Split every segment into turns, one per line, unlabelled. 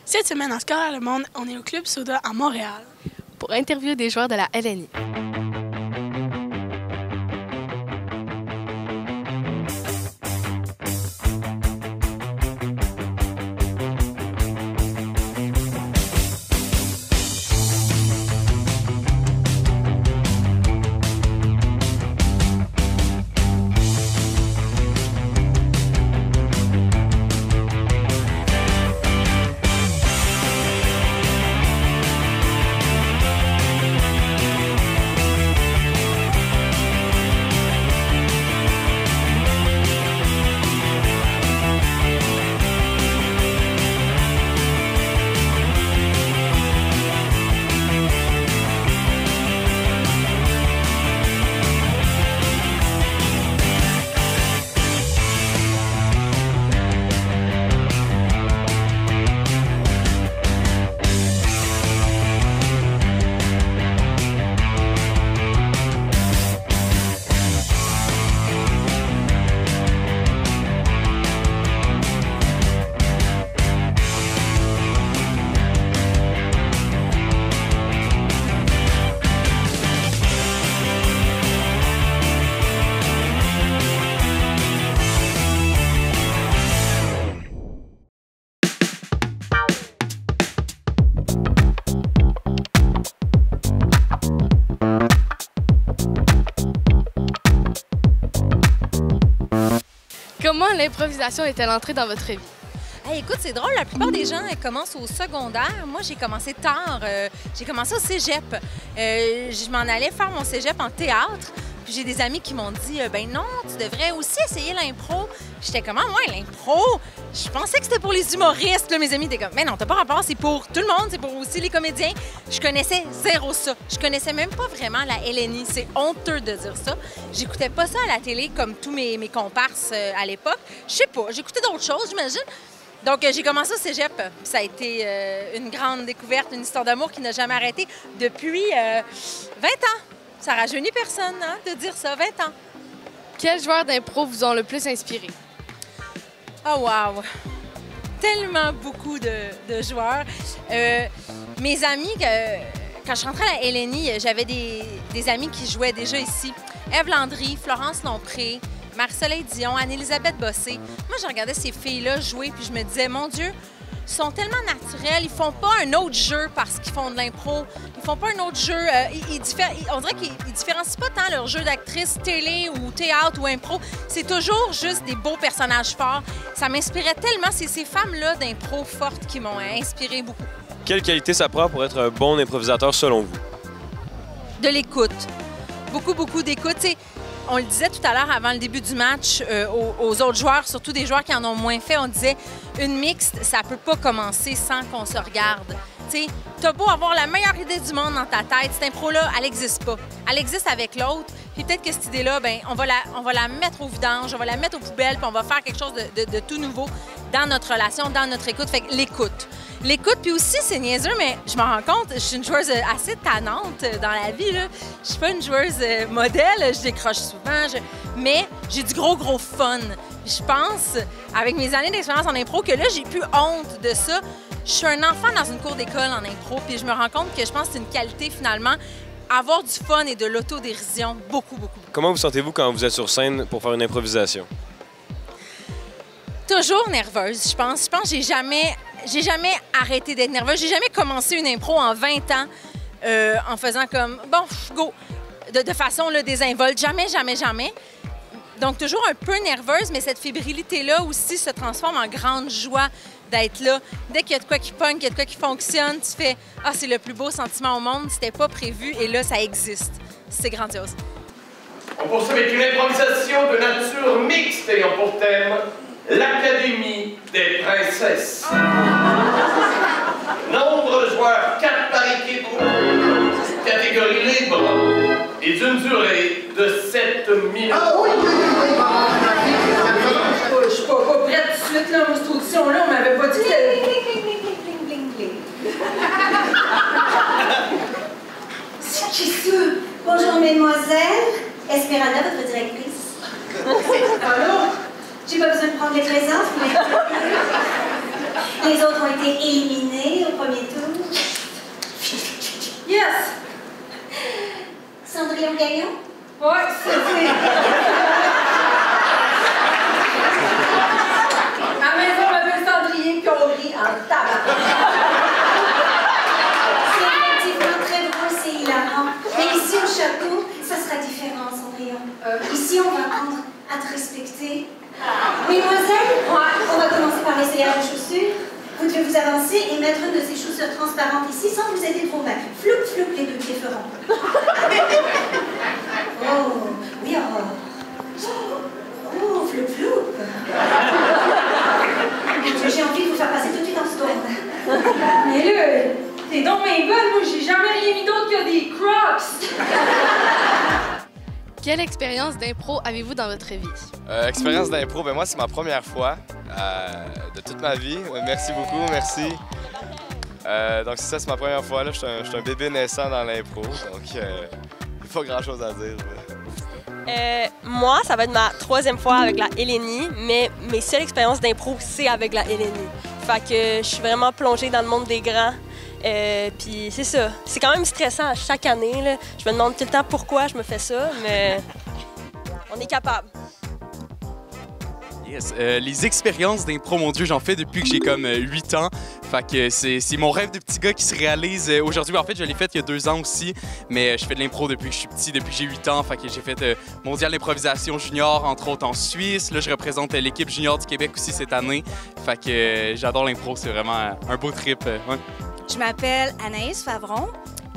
Cette semaine, en Scolaire Le Monde, on est au Club Soda à Montréal.
Pour interviewer des joueurs de la LNI. Comment l'improvisation est-elle entrée dans votre vie?
Hey, écoute, c'est drôle, la plupart des gens commencent au secondaire. Moi, j'ai commencé tard. J'ai commencé au cégep. Je m'en allais faire mon cégep en théâtre. Puis j'ai des amis qui m'ont dit ben non, tu devrais aussi essayer l'impro. J'étais comme, ah ouais, l'impro? Je pensais que c'était pour les humoristes. Là, mes amis étaient comme, mais non, t'as pas rapport, c'est pour tout le monde, c'est pour aussi les comédiens. Je connaissais zéro ça. Je connaissais même pas vraiment la LNI. C'est honteux de dire ça. J'écoutais pas ça à la télé comme tous mes comparses à l'époque. Je sais pas, j'écoutais d'autres choses, j'imagine. Donc, j'ai commencé au cégep. Ça a été une grande découverte, une histoire d'amour qui n'a jamais arrêté depuis 20 ans. Ça rajeunit personne, hein, de dire ça, 20 ans.
Quels joueurs d'impro vous ont le plus inspiré?
Oh wow! Tellement beaucoup de joueurs. Mes amis, quand je rentrais à la LNI, j'avais des amis qui jouaient déjà ici. Ève Landry, Florence Lompré, Marie-Soleil Dion, Anne-Élisabeth Bossé. Moi, je regardais ces filles-là jouer, puis je me disais, mon Dieu, ils sont tellement naturels, ils font pas un autre jeu parce qu'ils font de l'impro. Ils font pas un autre jeu. On dirait qu'ils différencient pas tant leur jeu d'actrice télé ou théâtre ou impro. C'est toujours juste des beaux personnages forts. Ça m'inspirait tellement. C'est ces femmes-là d'impro fortes qui m'ont inspiré beaucoup.
Quelle qualité ça prend pour être un bon improvisateur selon vous?
De l'écoute. Beaucoup d'écoute. On le disait tout à l'heure avant le début du match aux autres joueurs, surtout des joueurs qui en ont moins fait, on disait une mixte, ça peut pas commencer sans qu'on se regarde. Tu as beau avoir la meilleure idée du monde dans ta tête, cette impro-là, elle n'existe pas. Elle existe avec l'autre, puis peut-être que cette idée-là, ben, on va la mettre au vidange, on va la mettre aux poubelles, puis on va faire quelque chose de tout nouveau dans notre relation, dans notre écoute. Fait que l'écoute. L'écoute, puis aussi, c'est niaiseux, mais je m'en rends compte, je suis une joueuse assez tannante dans la vie. Là. Je suis pas une joueuse modèle, je décroche souvent, mais j'ai du gros fun. Je pense, avec mes années d'expérience en impro, que là, j'ai plus honte de ça. Je suis un enfant dans une cour d'école en impro, puis je me rends compte que je pense que c'est une qualité, finalement, avoir du fun et de l'autodérision, beaucoup.
Comment vous sentez-vous quand vous êtes sur scène pour faire une improvisation?
Toujours nerveuse, je pense. Je pense que j'ai jamais arrêté d'être nerveuse. J'ai jamais commencé une impro en 20 ans en faisant comme, bon, go, de façon là, désinvolte. Jamais. Donc, toujours un peu nerveuse, mais cette fébrilité-là aussi se transforme en grande joie d'être là. Dès qu'il y a de quoi qui pogne, qu'il y a de quoi qui fonctionne, tu fais « Ah, c'est le plus beau sentiment au monde, c'était pas prévu, et là, ça existe. » C'est grandiose.
On poursuit avec une improvisation de nature mixte ayant pour thème l'Académie des princesses. Nombre de joueurs, 4 par équipe, catégorie libre et d'une durée de 7 minutes.
Je suis pas prête tout de suite, là, cette audition-là, on m'avait pas dit que...
C'est qui ça? Bonjour, mesdemoiselles. Esmeralda, votre directrice.
Allô?
J'ai pas besoin de prendre les présences, mais... Les autres ont été éliminés. éliminé au premier tour.
Yes!
Cendrillon Gagnon?
Ouais, c'est... À la maison, on m'appelle Cendrillon, puis on rit en tabac.
C'est effectivement très drôle, c'est hilarant. Mais ici, au château, ça sera différent, Cendrillon. Ici, on va apprendre à te respecter. Mesdemoiselles, on va commencer par l'essayage de chaussures. Vous devez vous avancer et mettre une de ces chaussures transparentes ici sans vous aider de vos mains. Floup, floup, les deux pieds feront. Oh, oui, oh. Oh, floup, floup. J'ai envie de vous faire passer tout de suite en seconde.
Mais là, t'es donc bien bonne, moi j'ai jamais rien mis d'autre que des Crocs!
Quelle expérience d'impro avez-vous dans votre vie?
Expérience d'impro, ben moi c'est ma première fois de toute ma vie. Merci beaucoup, merci. Donc c'est ça, c'est ma première fois. Là. Je suis un bébé naissant dans l'impro, donc il n'y a pas grand-chose à dire.
Moi, ça va être ma 3e fois avec la Hélénie, mais mes seules expériences d'impro, c'est avec la Hélénie. Fait que je suis vraiment plongée dans le monde des grands. Puis c'est ça. C'est quand même stressant à chaque année. Là. Je me demande tout le temps pourquoi je me fais ça, mais on est capable.
Yes. Les expériences d'impro, mon Dieu, j'en fais depuis que j'ai comme 8 ans. Fait que c'est mon rêve de petit gars qui se réalise aujourd'hui. En fait, je l'ai fait il y a 2 ans aussi, mais je fais de l'impro depuis que je suis petit, depuis que j'ai 8 ans. Fait que j'ai fait mondial d'improvisation junior, entre autres en Suisse. Là, je représente l'équipe junior du Québec aussi cette année. Fait que j'adore l'impro, c'est vraiment un beau trip. Ouais.
Je m'appelle Anaïs Favron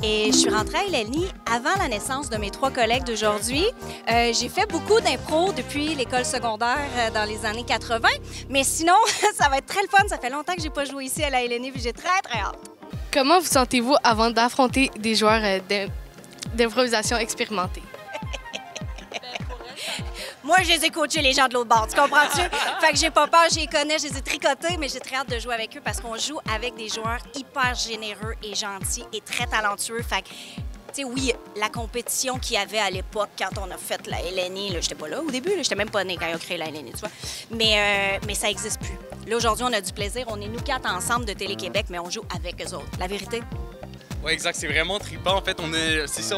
et je suis rentrée à Hélénie avant la naissance de mes 3 collègues d'aujourd'hui. J'ai fait beaucoup d'impro depuis l'école secondaire dans les années 80, mais sinon, ça va être très le fun. Ça fait longtemps que j'ai pas joué ici à la Hélénie, puis j'ai très hâte.
Comment vous sentez-vous avant d'affronter des joueurs d'improvisation expérimentés?
Moi, je les ai coachés, les gens de l'autre bord, tu comprends-tu? Fait que j'ai pas peur, je les connais, je les ai tricotés, mais j'ai très hâte de jouer avec eux parce qu'on joue avec des joueurs hyper généreux et gentils et très talentueux. Fait que, tu sais, oui, la compétition qu'il y avait à l'époque quand on a fait la Hélénie, j'étais pas là au début, j'étais même pas née quand ils ont créé la Hélénie, tu vois. Mais ça existe plus. Là, aujourd'hui, on a du plaisir. On est nous 4 ensemble de Télé-Québec, mais on joue avec eux autres. La vérité?
Oui, exact. C'est vraiment trippant. En fait, c'est ça,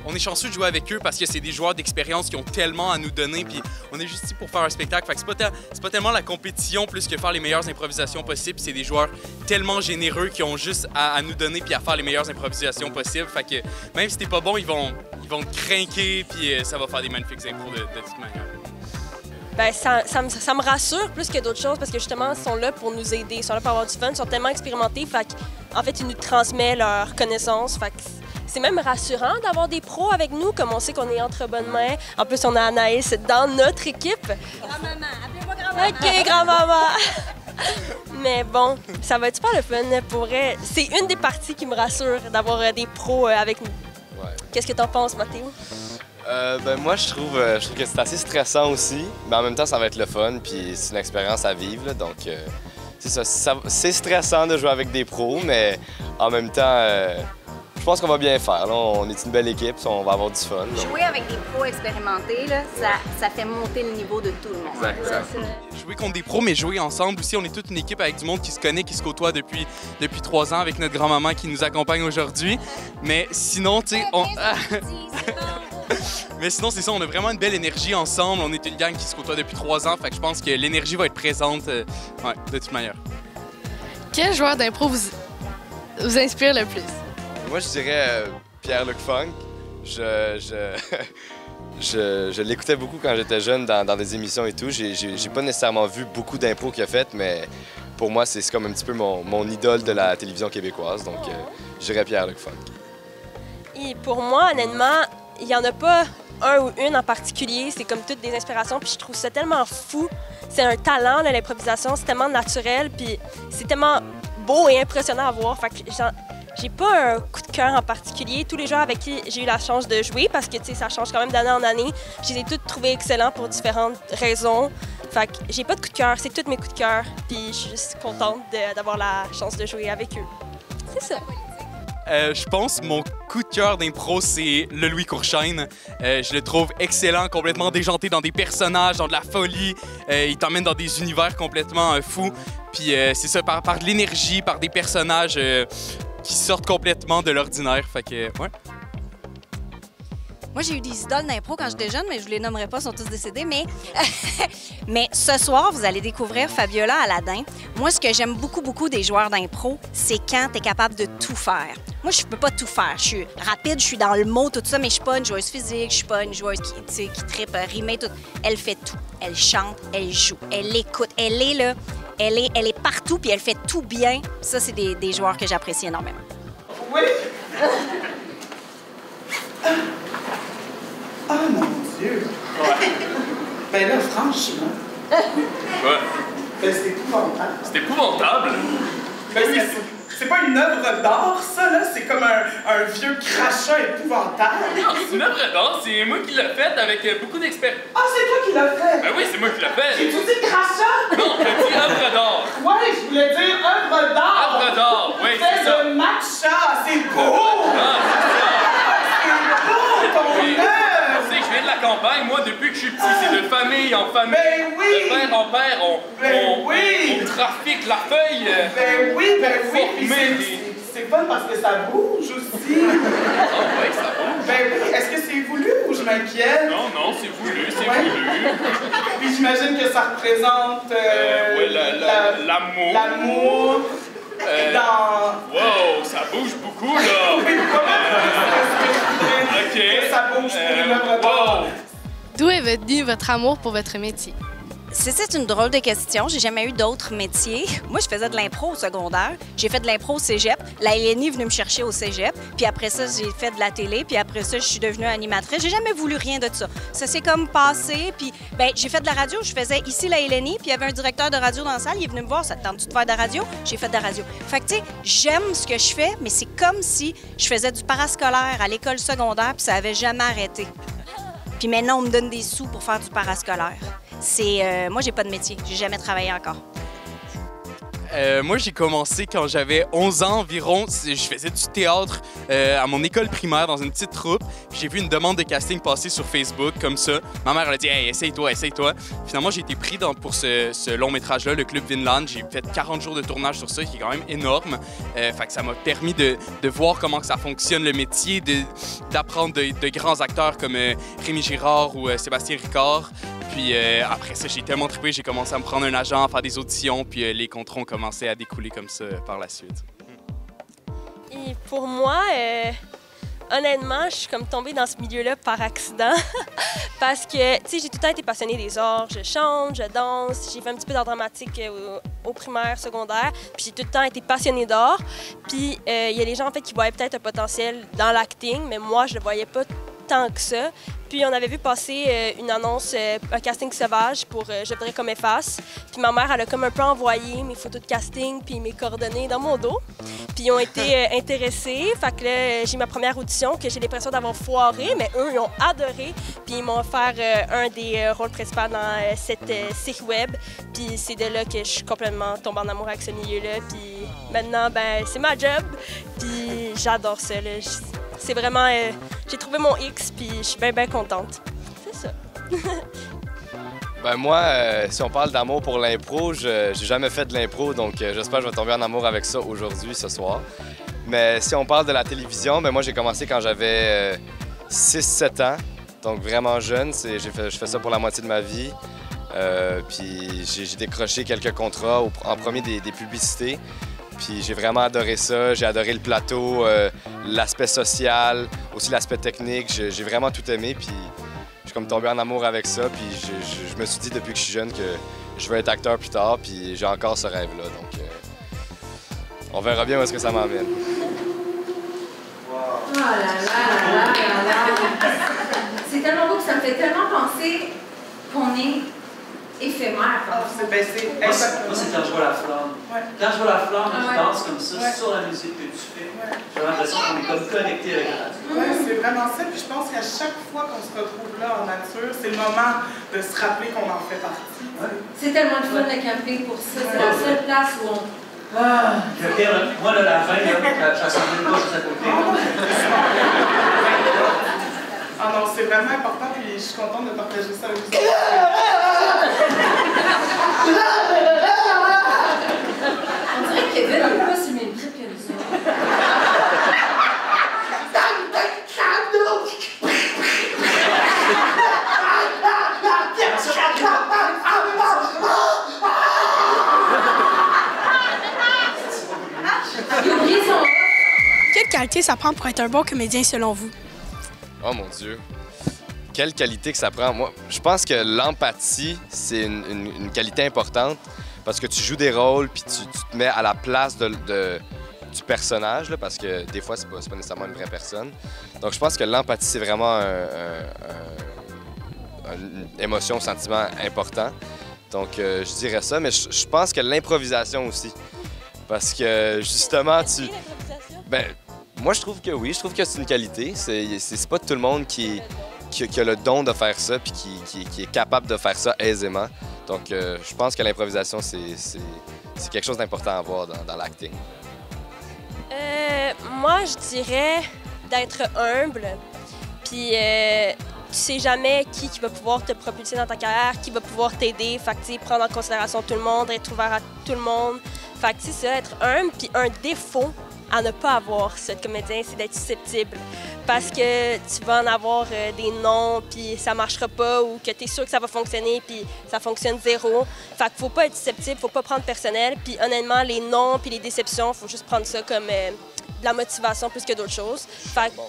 on est chanceux de jouer avec eux parce que c'est des joueurs d'expérience qui ont tellement à nous donner, puis on est juste ici pour faire un spectacle. Fait que c'est pas tellement la compétition plus que faire les meilleures improvisations possibles. C'est des joueurs tellement généreux qui ont juste à nous donner puis à faire les meilleures improvisations possibles. Fait que même si t'es pas bon, ils vont te craquer, puis ça va faire des magnifiques impros de toute manière.
Ben, ça me rassure plus que d'autres choses parce que justement, ils sont là pour nous aider, ils sont là pour avoir du fun, ils sont tellement expérimentés. Fait en fait, ils nous transmettent leurs connaissances. Fait que c'est même rassurant d'avoir des pros avec nous, comme on sait qu'on est entre bonnes mains. En plus, on a Anaïs dans notre équipe.
Grand-maman, appelez-moi grand-maman.
OK, grand-maman. Mais bon, ça va être super le fun. Pour vrai, c'est une des parties qui me rassure d'avoir des pros avec nous.
Ouais.
Qu'est-ce que t'en penses, Mathéo?
Ben moi, je trouve que c'est assez stressant aussi, mais en même temps, ça va être le fun, puis c'est une expérience à vivre, là, donc c'est ça. C'est stressant de jouer avec des pros, mais en même temps, je pense qu'on va bien faire. Là. On est une belle équipe, on va avoir du fun. Donc...
Jouer avec des pros expérimentés, là, ça fait monter le niveau de tout le monde.
Exact.
Jouer contre des pros, mais jouer ensemble aussi. On est toute une équipe avec du monde qui se connaît, qui se côtoie depuis 3 ans avec notre grand-maman qui nous accompagne aujourd'hui. Mais sinon, tu sais, Mais sinon, c'est ça, on a vraiment une belle énergie ensemble. On est une gang qui se côtoie depuis 3 ans, fait que je pense que l'énergie va être présente de toute manière.
Quel joueur d'impro vous inspire le plus?
Moi, je dirais Pierre-Luc Funk. Je l'écoutais beaucoup quand j'étais jeune dans des émissions et tout. J'ai pas nécessairement vu beaucoup d'impro qu'il a fait, mais pour moi, c'est comme un petit peu mon idole de la télévision québécoise. Donc, je dirais Pierre-Luc Funk.
Et pour moi, honnêtement, il n'y en a pas un ou une en particulier. C'est comme toutes des inspirations. Puis je trouve ça tellement fou. C'est un talent, l'improvisation. C'est tellement naturel. Puis c'est tellement beau et impressionnant à voir. Fait que j'ai pas un coup de cœur en particulier. Tous les joueurs avec qui j'ai eu la chance de jouer, parce que ça change quand même d'année en année, je les ai tous trouvés excellents pour différentes raisons. Fait que j'ai pas de coup de cœur. C'est tous mes coups de cœur. Puis je suis juste contente d'avoir la chance de jouer avec eux. C'est ça.
Je pense mon coup de cœur d'impro, c'est le Louis Courchaine. Je le trouve excellent, complètement déjanté dans des personnages, dans de la folie. Il t'emmène dans des univers complètement fous. Puis c'est ça, par de l'énergie, par des personnages qui sortent complètement de l'ordinaire. Fait que, ouais.
Moi, j'ai eu des idoles d'impro quand j'étais jeune, mais je ne les nommerai pas, ils sont tous décédés. Mais, mais ce soir, vous allez découvrir Fabiola Aladin. Moi, ce que j'aime beaucoup des joueurs d'impro, c'est quand tu es capable de tout faire. Moi, je peux pas tout faire. Je suis rapide, je suis dans le mot, tout ça, mais je suis pas une joueuse physique, je suis pas une joueuse qui trippe, rimer, tout. Elle fait tout. Elle chante, elle joue, elle écoute. Elle est là, elle est partout, puis elle fait tout bien. Ça, c'est des joueurs que j'apprécie énormément.
Oui! Oh mon Dieu! Ouais. Ben là, franchement.
Ouais.
Ben c'est épouvantable.
C'est épouvantable?
Ben oui, c'est pas une œuvre d'art, ça, là. C'est comme un vieux crachat épouvantable.
Non, c'est une œuvre d'art. C'est moi qui l'ai faite avec beaucoup d'expérience.
Ah, c'est toi qui l'as fait?
Ben oui, c'est moi qui l'ai fait.
J'ai tout dit crachat?
Non, j'ai dit œuvre d'art.
Ouais, je voulais dire œuvre d'art.
Œuvre d'art, oui, c'est ça.
de matcha, c'est beau!
Ah, c'est ça.
C'est beau, ton
Oui.
œuvre!
Tu sais, je viens de la campagne, moi, depuis que je suis petit, c'est de famille en famille.
Ben oui!
De père en père,
oui.
on trafique la feuille.
Ben oui, puis c'est fun parce que ça bouge aussi.
Ah oui, ça bouge.
Ben oui, est-ce que c'est voulu ou je m'inquiète?
Non, c'est voulu, c'est
Ouais.
voulu.
Puis j'imagine que ça représente
Oui, l'amour.
L'amour dans...
Wow, ça bouge beaucoup, là.
Oui,
OK.
Ça bouge pour une œuvre d'art.
D'où est venu votre amour pour votre métier?
C'est une drôle de question. J'ai jamais eu d'autres métiers. Moi, je faisais de l'impro au secondaire. J'ai fait de l'impro au cégep. La Hélénie est venue me chercher au cégep. Puis après ça, j'ai fait de la télé. Puis après ça, je suis devenue animatrice. J'ai jamais voulu rien de ça. Ça s'est comme passé. Puis ben, j'ai fait de la radio. Je faisais ici la Hélénie. Puis il y avait un directeur de radio dans la salle. Il est venu me voir. Ça te tente-tu de faire de la radio? J'ai fait de la radio. Fait que tu sais, j'aime ce que je fais, mais c'est comme si je faisais du parascolaire à l'école secondaire. Puis ça avait jamais arrêté. Puis maintenant, on me donne des sous pour faire du parascolaire. Moi, j'ai pas de métier. J'ai jamais travaillé encore.
Moi, j'ai commencé quand j'avais 11 ans environ. Je faisais du théâtre à mon école primaire dans une petite troupe. Puis j'ai vu une demande de casting passer sur Facebook comme ça. Ma mère elle a dit « Hey, essaye-toi, essaye-toi ». Finalement, j'ai été pris pour ce long métrage-là, le Club Vinland. J'ai fait 40 jours de tournage sur ça, qui est quand même énorme. Fait que ça m'a permis de voir comment que ça fonctionne, le métier, d'apprendre de grands acteurs comme Rémi Girard ou Sébastien Ricard. Puis après ça, j'ai tellement trippé, j'ai commencé à me prendre un agent, à faire des auditions, puis les contrats ont commencé à découler comme ça par la suite.
Et pour moi, honnêtement, je suis comme tombée dans ce milieu-là par accident. Parce que, tu sais, j'ai tout le temps été passionnée des arts. Je chante, je danse, j'ai fait un petit peu d'art dramatique au primaire, secondaire. Puis j'ai tout le temps été passionnée d'art. Puis il y a des gens, en fait, qui voyaient peut-être un potentiel dans l'acting, mais moi, je le voyais pas tant que ça. Puis on avait vu passer une annonce, un casting sauvage pour Je voudrais comme efface. Puis ma mère, elle a comme un peu envoyé mes photos de casting puis mes coordonnées dans mon dos. Puis ils ont été intéressés. Fait que là, j'ai ma première audition que j'ai l'impression d'avoir foiré, mais eux, ils ont adoré. Puis ils m'ont offert un des rôles principaux dans cette série web. Puis c'est de là que je suis complètement tombée en amour avec ce milieu-là. Puis maintenant, ben c'est ma job. Puis j'adore ça, là. C'est vraiment... j'ai trouvé mon X, puis je suis bien contente. C'est ça.
Ben moi, si on parle d'amour pour l'impro, j'ai jamais fait de l'impro, donc j'espère que je vais tomber en amour avec ça aujourd'hui, ce soir. Mais si on parle de la télévision, ben moi j'ai commencé quand j'avais 6-7 ans, donc vraiment jeune. Je fais ça pour la moitié de ma vie. Puis j'ai décroché quelques contrats, en premier des publicités. Puis j'ai vraiment adoré ça, j'ai adoré le plateau, l'aspect social, aussi l'aspect technique, j'ai vraiment tout aimé, puis je suis comme tombé en amour avec ça, puis je me suis dit depuis que je suis jeune que je veux être acteur plus tard, puis j'ai encore ce rêve-là, donc on verra bien où est-ce que ça m'emmène.
Oh là là là là là! C'est tellement beau que ça me fait tellement penser qu'on est éphémère.
Moi,
c'est quand je vois la flamme.
Ouais.
Quand je vois la flamme qui danse comme ça
Ouais.
sur la musique que tu fais, j'ai l'impression qu'on est comme connecté avec la nature.
Oui, c'est vraiment ça. Puis je pense qu'à chaque fois qu'on se retrouve là en nature, c'est le moment de se rappeler qu'on en fait partie.
C'est tellement le fun le camping pour ça. C'est la seule place où
Ah, moi, là, la fin, là, ça semble pas juste à côté.
Ah non, c'est vraiment important, puis je suis contente de partager ça avec vous.
On dirait que Kevin n'est pas sur le même trip que nous autres.
Quelle qualité ça prend pour être un bon comédien selon vous?
Oh mon Dieu. Quelle qualité que ça prend? Moi, je pense que l'empathie, c'est une qualité importante parce que tu joues des rôles puis tu te mets à la place du personnage, là, parce que des fois, c'est pas nécessairement une vraie personne. Donc, je pense que l'empathie, c'est vraiment une émotion, un sentiment important. Donc, je dirais ça, mais je pense que l'improvisation aussi. Parce que, justement, ben, moi, je trouve que oui, je trouve que c'est une qualité. C'est pas tout le monde qui a le don de faire ça puis qui est capable de faire ça aisément. Donc, je pense que l'improvisation, c'est quelque chose d'important à avoir dans l'acting.
Moi, je dirais d'être humble. Puis, tu sais jamais qui va pouvoir te propulser dans ta carrière, qui va pouvoir t'aider. Fait que, tu sais, prendre en considération tout le monde, être ouvert à tout le monde. Fait que, tu sais, ça, être humble. Puis, un défaut à ne pas avoir, ce comédien, c'est d'être susceptible. Parce que tu vas en avoir des noms, puis ça marchera pas, ou que tu es sûr que ça va fonctionner, puis ça fonctionne zéro. Fait qu'il faut pas être susceptible, faut pas prendre personnel. Puis honnêtement, les noms puis les déceptions, faut juste prendre ça comme de la motivation plus que d'autres choses. Fait que,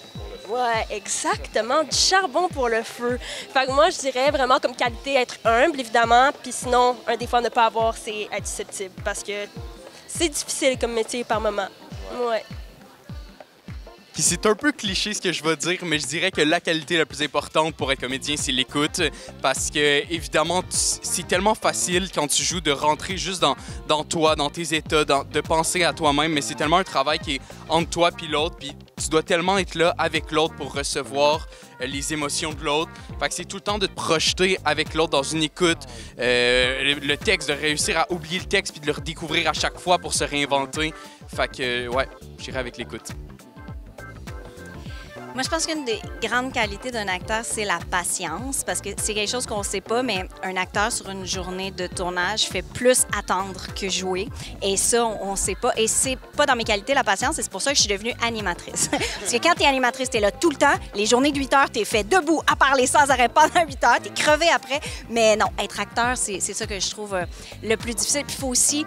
ouais, exactement, du charbon pour le feu. Fait que moi, je dirais vraiment comme qualité être humble, évidemment, puis sinon, un défaut à ne pas avoir, c'est être susceptible, parce que c'est difficile comme métier par moment. Ouais.
Puis c'est un peu cliché ce que je vais dire, mais je dirais que la qualité la plus importante pour être comédien, c'est l'écoute. Parce que, évidemment, c'est tellement facile quand tu joues de rentrer juste dans toi, dans tes états, de penser à toi-même, mais c'est tellement un travail qui est entre toi puis l'autre, puis tu dois tellement être là avec l'autre pour recevoir les émotions de l'autre. Fait que c'est tout le temps de te projeter avec l'autre dans une écoute, le texte, de réussir à oublier le texte puis de le redécouvrir à chaque fois pour se réinventer. Fait que, ouais, j'irai avec l'écoute.
Moi, je pense qu'une des grandes qualités d'un acteur, c'est la patience, parce que c'est quelque chose qu'on ne sait pas, mais un acteur sur une journée de tournage fait plus attendre que jouer. Et ça, on ne sait pas. Et c'est pas dans mes qualités, la patience, et c'est pour ça que je suis devenue animatrice. Parce que quand tu es animatrice, tu es là tout le temps. Les journées de 8 heures, tu es fait debout à parler sans arrêt pendant 8 heures. Tu es crevé après. Mais non, être acteur, c'est ça que je trouve le plus difficile. Puis il faut aussi,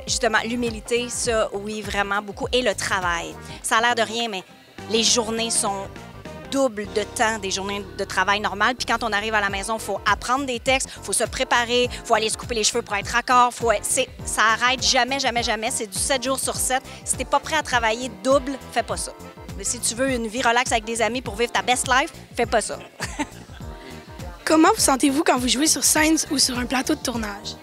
justement, l'humilité, ça, oui, vraiment beaucoup. Et le travail. Ça a l'air de rien, mais les journées sont double de temps des journées de travail normales. Puis quand on arrive à la maison, il faut apprendre des textes, il faut se préparer, il faut aller se couper les cheveux pour être raccord. Ça arrête jamais, jamais, jamais. C'est du 7 jours sur 7. Si t'es pas prêt à travailler double, fais pas ça. Mais si tu veux une vie relaxe avec des amis pour vivre ta best life, fais pas ça.
Comment vous sentez-vous quand vous jouez sur scène ou sur un plateau de tournage?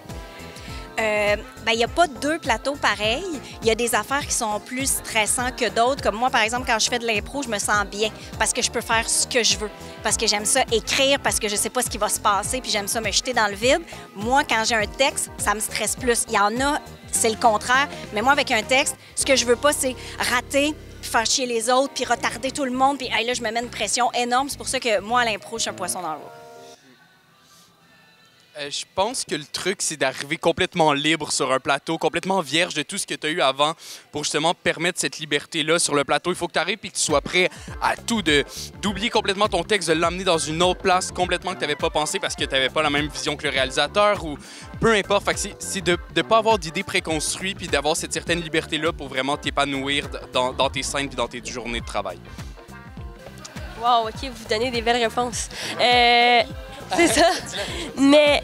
Il n'y a pas deux plateaux pareils. Il y a des affaires qui sont plus stressantes que d'autres. Comme moi, par exemple, quand je fais de l'impro, je me sens bien parce que je peux faire ce que je veux. Parce que j'aime ça écrire, parce que je sais pas ce qui va se passer, puis j'aime ça me jeter dans le vide. Moi, quand j'ai un texte, ça me stresse plus. Il y en a, c'est le contraire. Mais moi, avec un texte, ce que je veux pas, c'est rater, faire chier les autres, puis retarder tout le monde. Puis là, je me mets une pression énorme. C'est pour ça que moi, à l'impro, je suis un poisson dans l'eau.
Je pense que le truc, c'est d'arriver complètement libre sur un plateau, complètement vierge de tout ce que tu as eu avant pour justement permettre cette liberté-là sur le plateau. Il faut que tu arrives et que tu sois prêt à tout, d'oublier complètement ton texte, de l'amener dans une autre place complètement que tu n'avais pas pensé parce que tu n'avais pas la même vision que le réalisateur ou peu importe. Fait que c'est de ne pas avoir d'idées préconstruites puis d'avoir cette certaine liberté-là pour vraiment t'épanouir dans tes scènes et dans tes journées de travail.
Wow, OK, vous donnez des belles réponses. C'est ça. Mais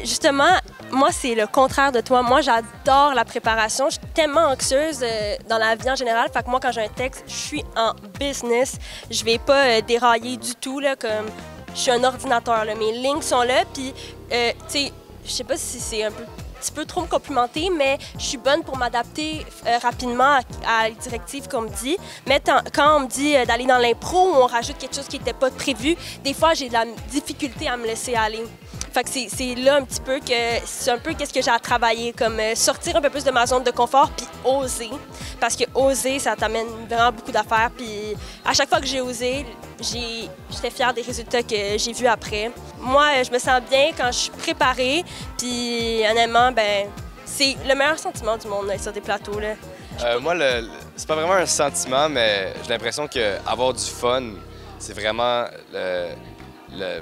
justement, moi, c'est le contraire de toi. Moi, j'adore la préparation. Je suis tellement anxieuse dans la vie en général. Fait que moi, quand j'ai un texte, je suis en business. Je vais pas dérailler du tout, là, comme je suis un ordinateur. Là. Mes lignes sont là. Puis, tu sais, je sais pas si c'est un petit peu trop me complimenter, mais je suis bonne pour m'adapter rapidement à les directives qu'on me dit. Mais quand on me dit d'aller dans l'impro ou on rajoute quelque chose qui n'était pas prévu, des fois, j'ai de la difficulté à me laisser aller. Fait que c'est là un petit peu que c'est un peu qu'est-ce que j'ai à travailler, comme sortir un peu plus de ma zone de confort puis oser. Parce que oser, ça t'amène vraiment beaucoup d'affaires. Puis à chaque fois que j'ai osé, j'étais fière des résultats que j'ai vus après. Moi, je me sens bien quand je suis préparée. Puis honnêtement, ben c'est le meilleur sentiment du monde sur des plateaux, là.
Moi, c'est pas vraiment un sentiment, mais j'ai l'impression qu'avoir du fun, c'est vraiment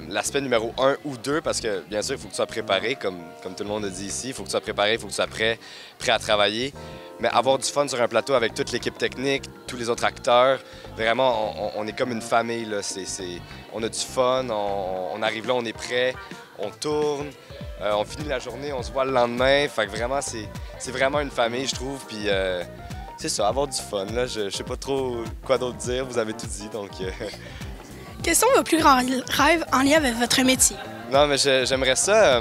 l'aspect numéro 1 ou 2, parce que bien sûr, il faut que tu sois préparé, comme tout le monde a dit ici. Il faut que tu sois préparé, il faut que tu sois prêt à travailler. Mais avoir du fun sur un plateau avec toute l'équipe technique, tous les autres acteurs, vraiment, on est comme une famille, là. On a du fun, on arrive là, on est prêt, on tourne. On finit la journée, on se voit le lendemain. Fait que vraiment, c'est vraiment une famille, je trouve. Puis c'est ça, avoir du fun. Là. Je sais pas trop quoi d'autre dire. Vous avez tout dit, donc...
Quels sont vos plus grands rêves en lien avec votre métier?
Non, mais j'aimerais ça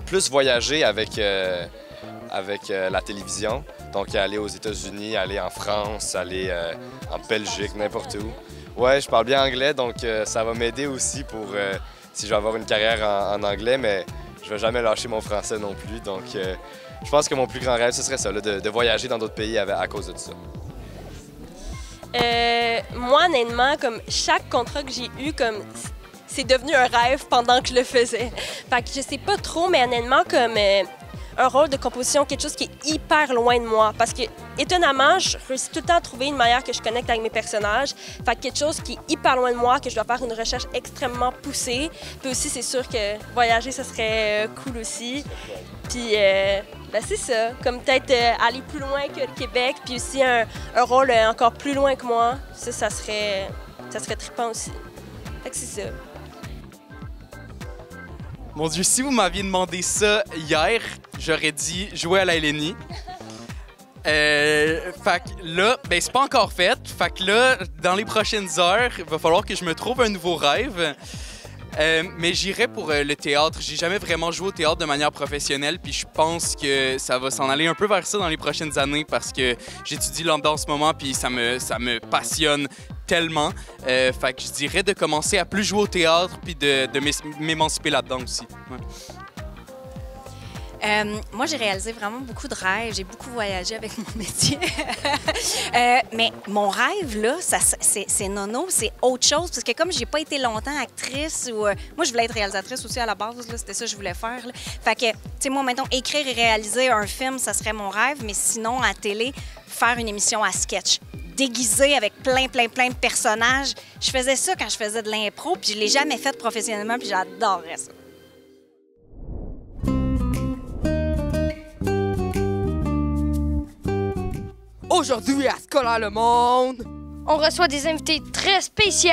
plus voyager avec la télévision. Donc aller aux États-Unis, aller en France, aller en Belgique, n'importe où. Ouais, je parle bien anglais, donc ça va m'aider aussi pour... si je vais avoir une carrière en anglais, mais je vais jamais lâcher mon français non plus. Donc, je pense que mon plus grand rêve, ce serait ça, là, de voyager dans d'autres pays à cause de tout ça.
Moi, honnêtement, comme chaque contrat que j'ai eu, comme c'est devenu un rêve pendant que je le faisais. Fait que je sais pas trop, mais honnêtement, comme un rôle de composition, quelque chose qui est hyper loin de moi. Parce que, étonnamment, je réussis tout le temps à trouver une manière que je connecte avec mes personnages. Fait que quelque chose qui est hyper loin de moi, que je dois faire une recherche extrêmement poussée. Puis aussi, c'est sûr que voyager, ça serait cool aussi. Puis, ben c'est ça. Comme peut-être aller plus loin que le Québec, puis aussi un rôle encore plus loin que moi. Ça serait trippant aussi. Fait que c'est ça.
Mon Dieu, si vous m'aviez demandé ça hier, j'aurais dit jouer à la LNI. Fait que là, ben c'est pas encore fait. Fait que là, dans les prochaines heures, il va falloir que je me trouve un nouveau rêve. Mais j'irai pour le théâtre. J'ai jamais vraiment joué au théâtre de manière professionnelle, puis je pense que ça va s'en aller un peu vers ça dans les prochaines années parce que j'étudie là-dedans en ce moment, puis ça me passionne tellement. Fait que je dirais de commencer à plus jouer au théâtre, puis de m'émanciper là-dedans aussi. Ouais.
Moi, j'ai réalisé vraiment beaucoup de rêves. J'ai beaucoup voyagé avec mon métier. Mais mon rêve, là, c'est nono, c'est autre chose. Parce que comme j'ai pas été longtemps actrice, ou moi, je voulais être réalisatrice aussi à la base. C'était ça que je voulais faire. Là. Fait que, tu sais, moi, mettons, écrire et réaliser un film, ça serait mon rêve. Mais sinon, à télé, faire une émission à sketch. Déguisée avec plein de personnages. Je faisais ça quand je faisais de l'impro, puis je l'ai jamais fait professionnellement, puis j'adorerais ça.
Aujourd'hui à Scolaire Le Monde,
on reçoit des invités très spéciaux.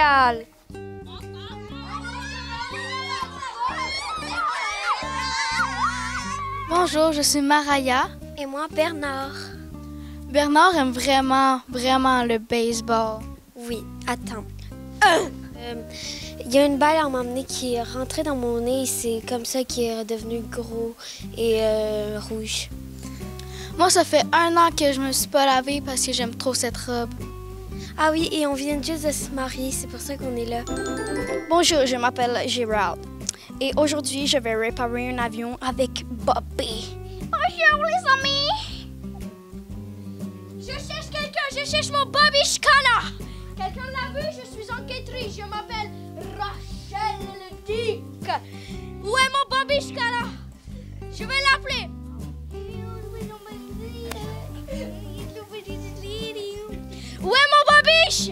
Bonjour, je suis Maraya.
Et moi, Bernard.
Bernard aime vraiment le baseball.
Oui, attends. Il y a une balle à un moment donné qui est rentrée dans mon nez et c'est comme ça qu'il est devenu gros et rouge.
Moi, ça fait 1 an que je me suis pas lavée parce que j'aime trop cette robe.
Ah oui, et on vient juste de se marier, c'est pour ça qu'on est là.
Bonjour, je m'appelle Gérald. Et aujourd'hui, je vais réparer un avion avec Bobby.
Bonjour, les amis! Je cherche quelqu'un, je cherche mon Bobby Shkana. Quelqu'un l'a vu? Je suis enquêtrice, je m'appelle Rachel Dick. Où est mon Bobby Shkana? Je vais l'appeler. Où est mon babiche?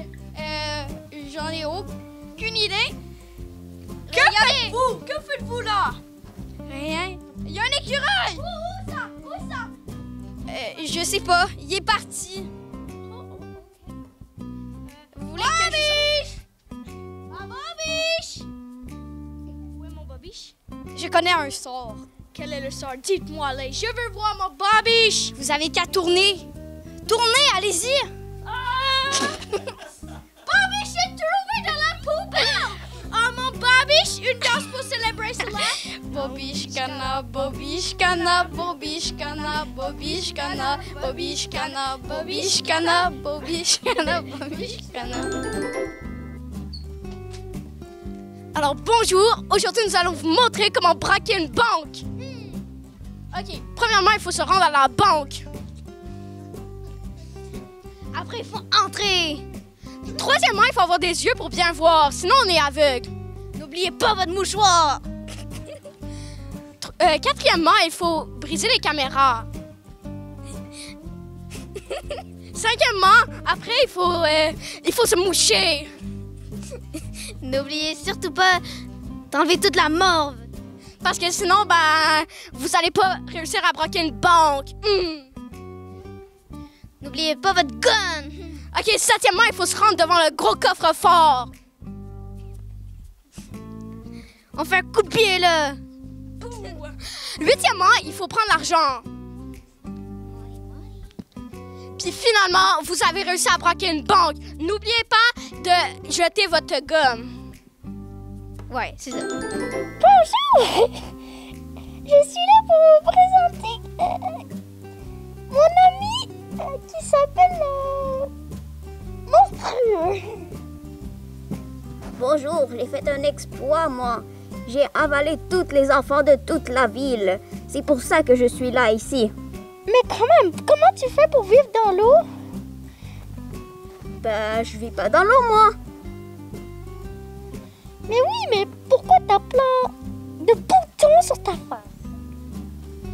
J'en ai aucune idée. Que faites-vous? Que faites-vous là? Rien. Il y a un écureuil! Où ça? Où ça? Je sais pas. Il est parti. Vous voulez Babiche! Ma babiche! Où est mon babiche? Je connais un sort. Quel est le sort? Dites-moi, là. Je veux voir mon babiche! Vous avez qu'à tourner. Tournez, allez-y! Babiche est trouvé dans la poubelle! Oh mon babiche, une danse pour célébrer cela! Babiche cana, babiche cana, babiche cana, babiche cana, babiche cana, babiche cana, babiche cana, babiche cana.
Alors bonjour, aujourd'hui nous allons vous montrer comment braquer une banque. Ok, premièrement il faut se rendre à la banque. Après il faut entrer. Troisièmement il faut avoir des yeux pour bien voir, sinon on est aveugle. N'oubliez pas votre mouchoir. Quatrièmement il faut briser les caméras. Cinquièmement, après il faut se moucher. N'oubliez surtout pas d'enlever toute la morve. Parce que sinon, vous allez pas réussir à braquer une banque. N'oubliez pas votre gun. Ok, septièmement, il faut se rendre devant le gros coffre-fort. On fait un coup de pied, là. Huitièmement, il faut prendre l'argent. Puis finalement, vous avez réussi à braquer une banque. N'oubliez pas de jeter votre gomme. Ouais, c'est ça.
Bonjour! Je suis là pour vous présenter mon ami qui s'appelle Monstrueux.
Bonjour, j'ai fait un exploit, moi. J'ai avalé tous les enfants de toute la ville. C'est pour ça que je suis là, ici.
Mais quand même, comment tu fais pour vivre dans l'eau?
Ben, je vis pas dans l'eau, moi.
Mais oui, mais pourquoi t'as plein de boutons sur ta face?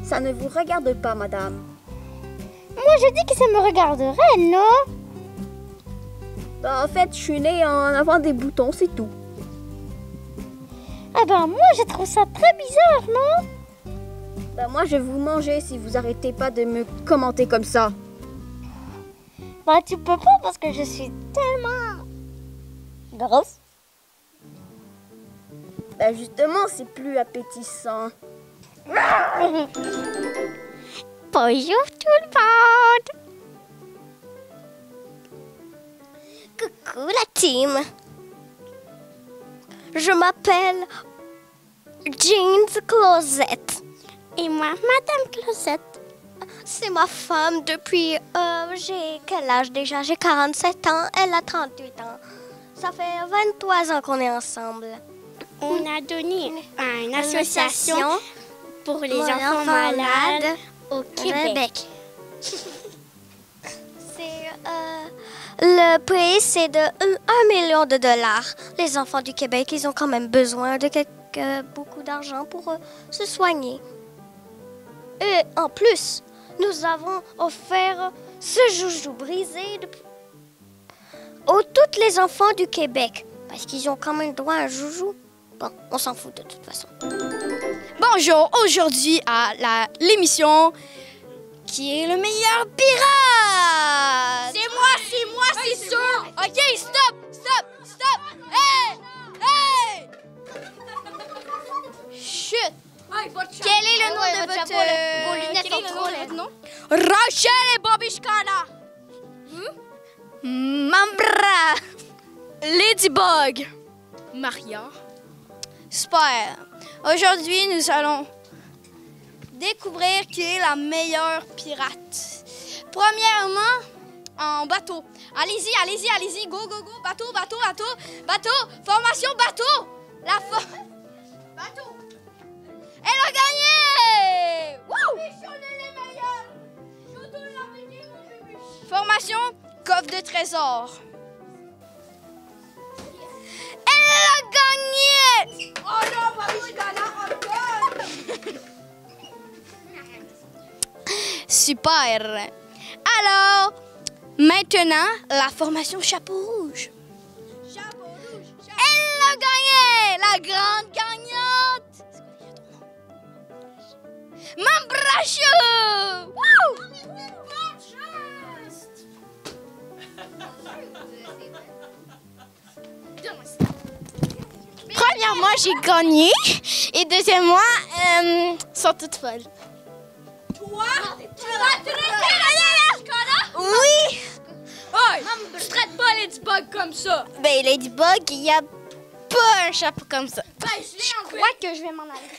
Ça ne vous regarde pas, madame.
Moi, je dis que ça me regarderait, non?
Ben, en fait, je suis née en avant des boutons, c'est tout.
Ah ben, moi, je trouve ça très bizarre, non?
Ben, moi, je vais vous manger si vous arrêtez pas de me commenter comme ça.
Bah, tu peux pas parce que je suis tellement grosse.
Ben, justement, c'est plus appétissant.
Bonjour tout le monde.
Coucou la team. Je m'appelle Jeans Closette.
Et moi, Madame Closette.
C'est ma femme depuis... j'ai quel âge déjà? J'ai 47 ans, elle a 38 ans. Ça fait 23 ans qu'on est ensemble.
On a donné à une association pour les enfants malades au Québec.
Le prix, c'est de 1 million de dollars. Les enfants du Québec, ils ont quand même besoin de beaucoup d'argent pour se soigner. Et en plus, nous avons offert ce joujou brisé aux tous les enfants du Québec. Parce qu'ils ont quand même droit à un joujou. Bon, on s'en fout de toute façon.
Bonjour, aujourd'hui à l'émission qui est le meilleur pirate. C'est moi, c'est sûr. Ok, stop. Hey. Chut. Quel est le nom de votre... Vos lunettes sont trop laides, non? Rachel et Bobby Shkana. Mambra. Ladybug. Maria. Super. Aujourd'hui, nous allons découvrir qui est la meilleure pirate. Premièrement, en bateau. Allez-y. Go. Bateau. Formation bateau. Bateau. Elle a gagné! Wouh! Formation coffre de trésor. Elle a gagné! Oh non, Bobby Shkana, super! Alors, maintenant, la formation chapeau rouge. Elle a gagné! La grande gagnante! Mambracho! Premièrement, j'ai gagné. Et deuxièmement, sont toutes folles. Toi? Tu vas gagner? Oui! Tu traites pas Ladybug comme ça. Ben, Ladybug, il n'y a pas un chapeau comme ça. Je crois que je vais m'en aller.